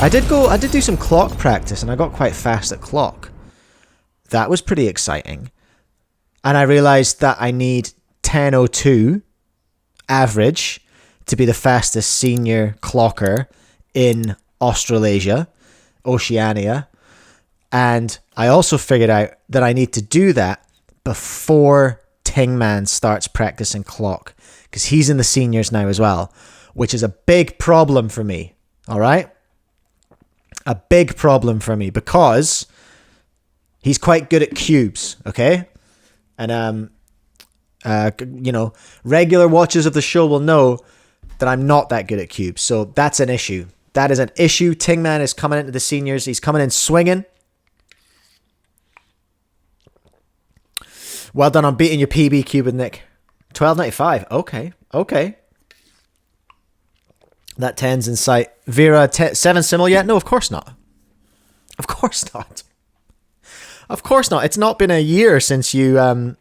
I did do some clock practice and I got quite fast at clock. That was pretty exciting. And I realized that I need 10:02 average to be the fastest senior clocker in Australasia, Oceania. And I also figured out that I need to do that before Tingman starts practicing clock, because he's in the seniors now as well, which is a big problem for me. All right? A big problem for me because he's quite good at cubes, okay? And, you know, regular watchers of the show will know that I'm not that good at cubes. So that's an issue. That is an issue. Tingman is coming into the seniors. He's coming in swinging. Well done on beating your PB cube with Nick. 12.95. Okay. Okay. That 10's in sight. Vera, 7 simul yet? No, of course not. Of course not. Of course not. It's not been a year since you...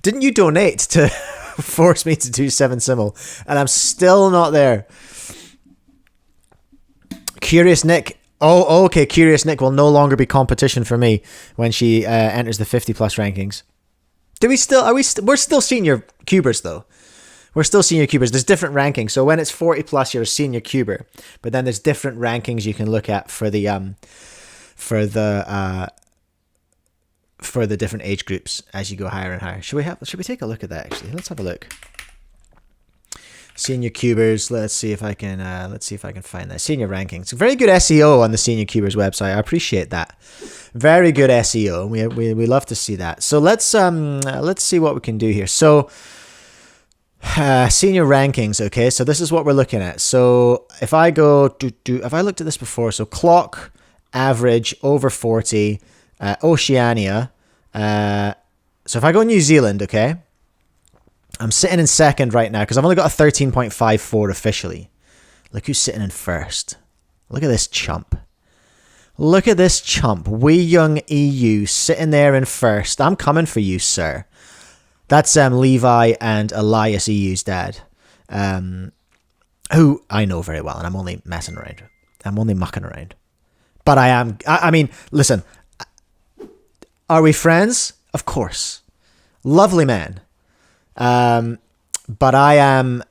didn't you donate to force me to do 7 simul? And I'm still not there. Curious Nick. Oh, okay. Curious Nick will no longer be competition for me when she enters the 50 plus rankings. Do we still... we're still senior cubers though. We're still senior cubers. There's different rankings. So when it's 40 plus, you're a senior cuber. But then there's different rankings you can look at for the different age groups as you go higher and higher. Should we take a look at that actually? Let's have a look. Senior cubers. Let's see if I can find that. Senior rankings. Very good SEO on the Senior Cubers website. I appreciate that. Very good SEO. We love to see that. So let's see what we can do here. So senior rankings. Okay, so this is what we're looking at. So if I go have I looked at this before? So clock average over 40, Oceania. So if I go New Zealand, okay, I'm sitting in second right now because I've only got a 13.54 officially. Look who's sitting in first. Look at this chump. Look at this chump. Wee Young EU sitting there in first. I'm coming for you, sir. That's Levi and Elias EU's dad, who I know very well, and I'm only messing around. I'm only mucking around. But I mean, listen, are we friends? Of course. Lovely man. But I am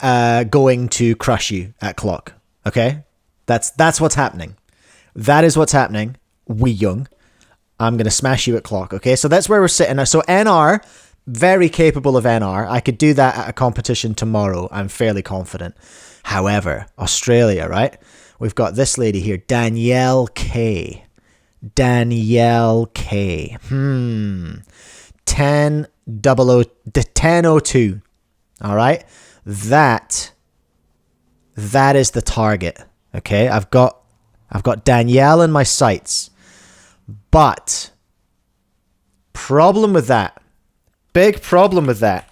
going to crush you at clock. Okay? That's what's happening. That is what's happening. Wee Young. I'm going to smash you at clock. Okay? So that's where we're sitting. So NR, very capable of NR. I could do that at a competition tomorrow. I'm fairly confident. However, Australia, right? We've got this lady here, Danielle K. Danielle K. 10:02. All right? That is the target. Okay? I've got Danielle in my sights. But problem with that, big problem with that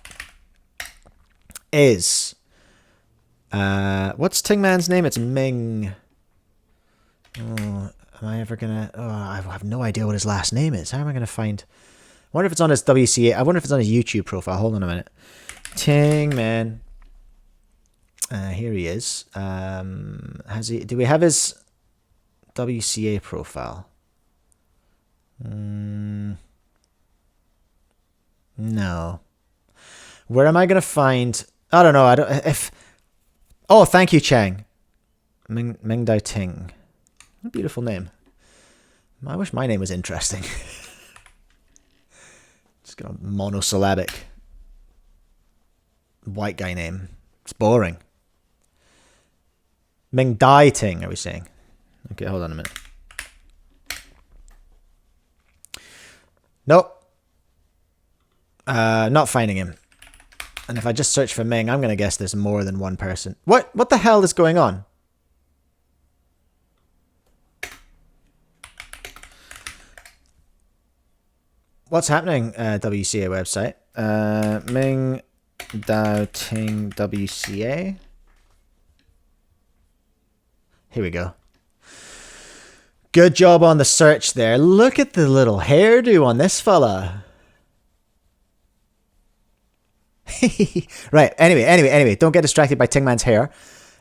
is what's Tingman's name? It's Ming. Oh, am I ever gonna... Oh, I have no idea what his last name is. How am I gonna find... I wonder if it's on his WCA... I wonder if it's on his YouTube profile. Hold on a minute. Tingman. Here he is. Do we have his WCA profile? No. Where am I gonna find... I don't know. Oh, thank you, Chang. Ming Dao Ting. What a beautiful name. I wish my name was interesting. Just got a monosyllabic white guy name. It's boring. Ming Dai Ting, are we saying? Okay, hold on a minute. Nope. Not finding him. And if I just search for Ming, I'm going to guess there's more than one person. What the hell is going on? What's happening, WCA website? Ming Dao Ting WCA. Here we go. Good job on the search there. Look at the little hairdo on this fella. Right, anyway, don't get distracted by Tingman's hair.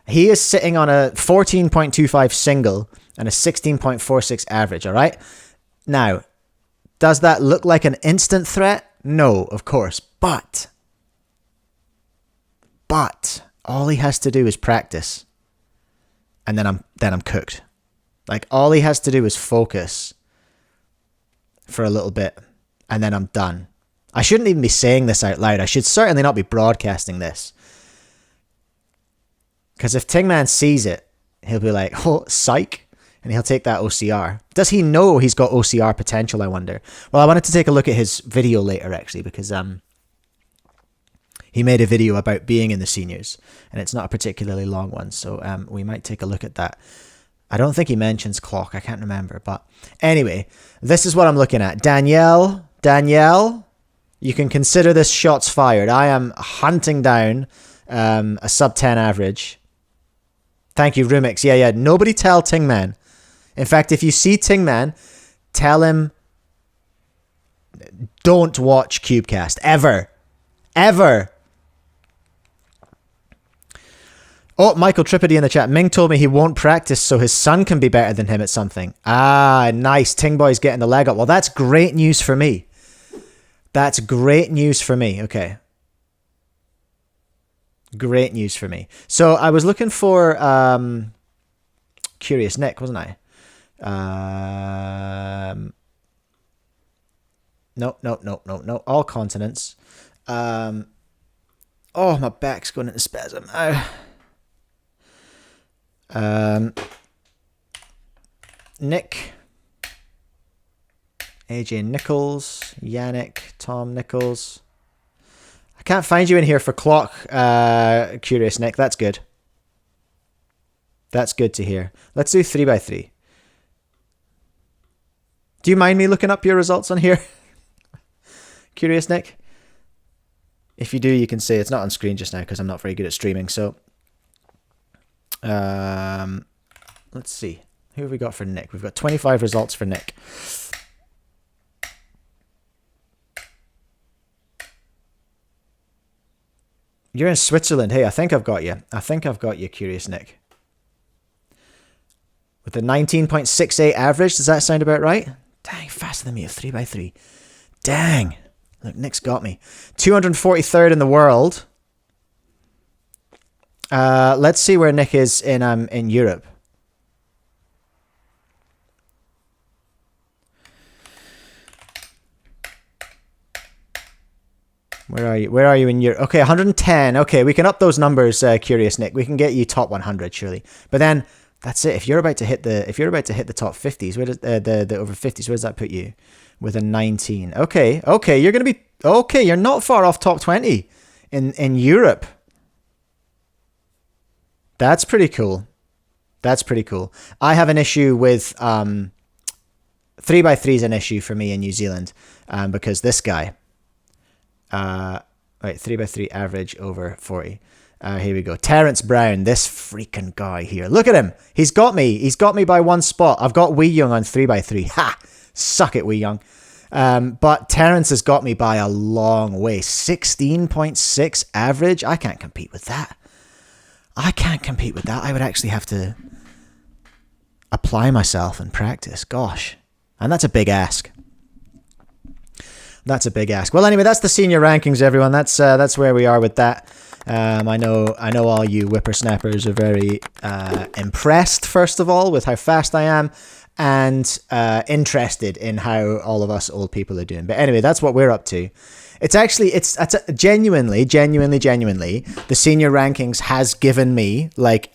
He is sitting on a 14.25 single and a 16.46 average, all right? Now, does that look like an instant threat? No, of course. But all he has to do is practice. And then I'm cooked. Like, all he has to do is focus for a little bit, and then I'm done. I shouldn't even be saying this out loud. I should certainly not be broadcasting this. Because if Tingman sees it, he'll be like, oh, psych. And he'll take that OCR. Does he know he's got OCR potential, I wonder? Well, I wanted to take a look at his video later, actually, because he made a video about being in the seniors, and it's not a particularly long one, so we might take a look at that. I don't think he mentions clock. I can't remember. But anyway, this is what I'm looking at. Danielle, you can consider this shots fired. I am hunting down a sub 10 average. Thank you, Rumix. Yeah. Nobody tell Tingman. In fact, if you see Tingman, tell him don't watch Cubecast. Ever. Oh, Michael Trippidy in the chat. Ming told me he won't practice so his son can be better than him at something. Ah, nice. Ting Boy's getting the leg up. Well, that's great news for me. Okay. Great news for me. So I was looking for Curious Nick, wasn't I? No. All continents. Oh, my back's going into spasm. Nick, AJ Nichols, Yannick, Tom Nichols. I can't find you in here for clock, Curious Nick. That's good. That's good to hear. Let's do 3x3. Do you mind me looking up your results on here? Curious Nick? If you do, you can say it's not on screen just now because I'm not very good at streaming. So, let's see. Who have we got for Nick? We've got 25 results for Nick. You're in Switzerland. Hey, I think I've got you. Curious Nick. With a 19.68 average, does that sound about right? Dang, faster than me at 3x3. Dang. Look, Nick's got me. 243rd in the world. Let's see where Nick is in Europe. Where are you in Europe? Okay, 110. Okay, we can up those numbers, Curious Nick. We can get you top 100 surely. But then that's it. If you're about to hit the top 50s, where does the over 50s, where does that put you? With a 19. Okay, you're going to be okay, you're not far off top 20 in Europe. That's pretty cool. I have an issue with 3x3 is an issue for me in New Zealand because this guy 3x3 average over 40. Here we go. Terrence Brown, this freaking guy here. Look at him. He's got me by one spot. I've got Wee Young on 3x3. Ha! Suck it, Wee Young. But Terrence has got me by a long way. 16.6 average. I can't compete with that. I would actually have to apply myself and practice. Gosh. And that's a big ask. Well, anyway, that's the senior rankings, everyone. That's where we are with that. I know all you whippersnappers are very impressed, first of all, with how fast I am, and interested in how all of us old people are doing. But anyway, that's what we're up to. It's genuinely, the senior rankings has given me like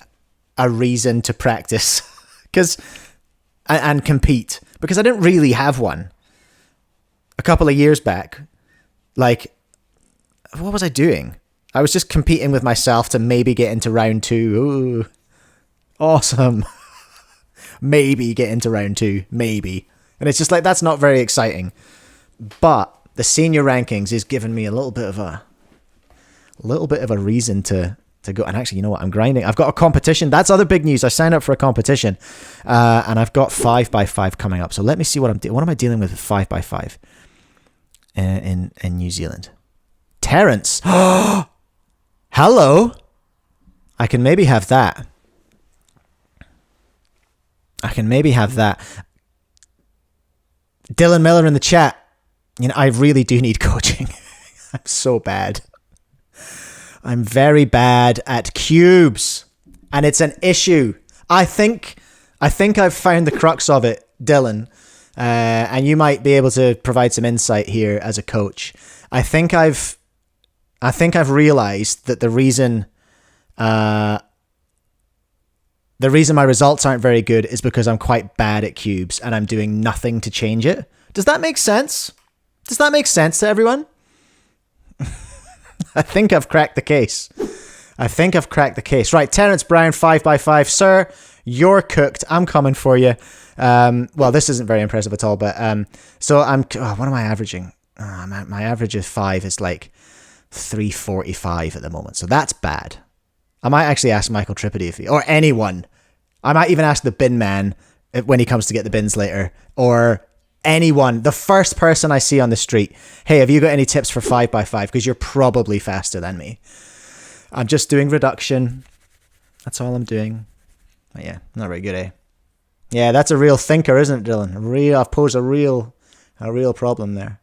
a reason to practice and compete, because I didn't really have one. A couple of years back, like, what was I doing? I was just competing with myself to maybe get into round 2. Ooh, awesome. Maybe get into round 2. Maybe. And it's just like, that's not very exciting. But the senior rankings is giving me a little bit of a reason to go. And actually, you know what? I'm grinding. I've got a competition. That's other big news. I signed up for a competition. And I've got 5x5 coming up. So let me see what I'm doing. What am I dealing with 5x5? In New Zealand. Terrence. Hello. I can maybe have that. I can maybe have that. Dylan Miller in the chat. You know, I really do need coaching. I'm so bad. I'm very bad at cubes. And it's an issue. I think I've found the crux of it, Dylan. And you might be able to provide some insight here as a coach. I think I've realized that the reason my results aren't very good is because I'm quite bad at cubes and I'm doing nothing to change it. Does that make sense? Does that make sense to everyone? I think I've cracked the case. Right, Terence Brown, 5x5. Sir, you're cooked. I'm coming for you. Well, this isn't very impressive at all, but so what am I averaging? My average of 5 is like 345 at the moment, so that's bad. I might actually ask Michael Tripodi or anyone. I might even ask the bin man when he comes to get the bins later, or anyone, the first person I see on the street. Hey, have you got any tips for 5x5? Because you're probably faster than me. I'm just doing reduction. That's all I'm doing. But yeah, not very good, eh? Yeah, that's a real thinker, isn't it, Dylan? I've posed a real problem there.